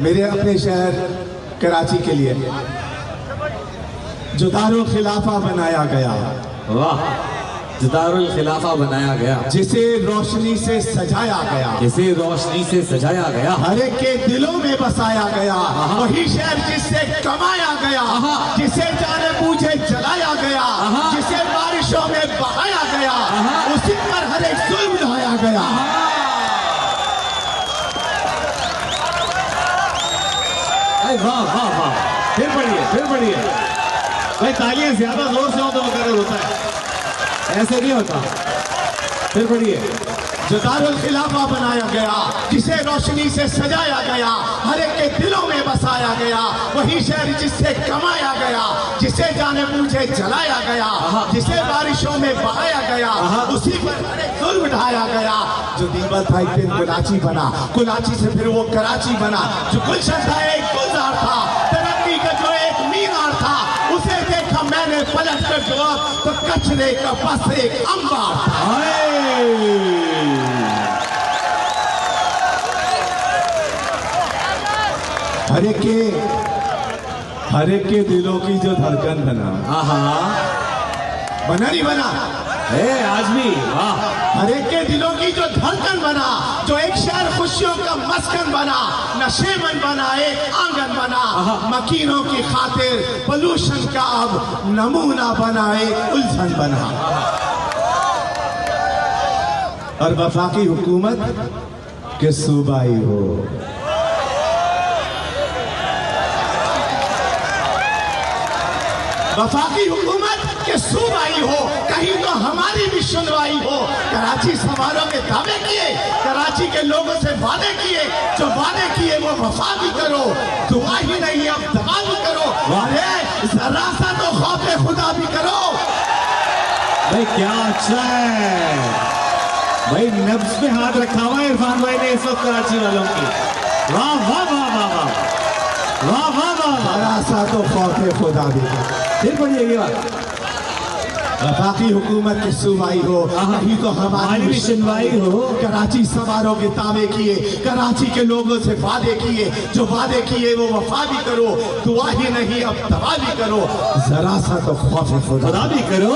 मेरे अपने शहर कराची के लिए जो दारुल खिलाफा बनाया गया, वाह, जो दारुल खिलाफा बनाया गया, जिसे रोशनी से सजाया गया, जिसे रोशनी से सजाया गया, हर एक के दिलों में बसाया गया, वही शहर जिससे कमाया गया, जिसे जाने बूझे जलाया गया, जिसे बारिशों में बहाया गया, उसी पर हर एक जुल्म ढाया गया। वाह वाह वाह, फिर बढ़िए भाई, तालियां ज्यादा जोर से हो तो मुकर्रर होता है, ऐसे नहीं होता। फिर बढ़िए। जो दारुल खिलाफा बनाया गया, जिसे रोशनी से सजाया गया, हर एक के दिलों में बसाया गया, वही शहर जिससे कमाया गया, जिसे जाने बूझे जलाया गया, जिसे बारिशों में बहाया गया, उसी पर हर एक जुल्म ढाया गया। जो दीवार था एक दिन कुलाची बना, कुलाची से फिर वो कराची बना। जो गुलशन था एक गुलजार था, तरक्की का जो एक मीनार था, उसे देखा मैंने पलट कर जवाब तो कचरे का बस एक अंबार था। हर एक के दिलों की जो धड़कन बना, बना नहीं बना, आज भी वाह, हर एक के दिलों की जो धड़कन बना, जो एक शहर खुशियों का मस्कन बना, नशेमन बना, एक आंगन बना, मकीनों की खातिर पोल्यूशन का अब नमूना बना, एक उलझन बना। और वफाकी हुकूमत के सूबाई हो, वफाकी हुकूमत के सूबाई हो, कहीं तो हमारी भी सुनवाई हो। कराची सवारों के दावे किए, कराची के लोगों से वादे किए, जो वादे किए वो वफा भी करो, दुआ ही नहीं अब दवा भी करो, अरे जरा सा तो खौफे खुदा भी करो। भाई क्या अच्छा है भाई, नब्ज पे हाथ रखा हुआ है इरफान भाई ने इस वक्त कराची वालों की। वाह वाह वाह वाह वाह वाह वाह वाह, जरा सा तो खौफे खुदा भी करो। फिर बढ़िए ये बात, वफाकी हुकूमत की सुनवाई हो, कहीं तो हमारी भी सुनवाई हो। कराची सवारों के दावे किए, कराची के लोगों से वादे किए, जो वादे किए वो वफा भी करो, दुआ ही नहीं अब दवा भी करो, जरा सा तो खौफ खुदा भी करो।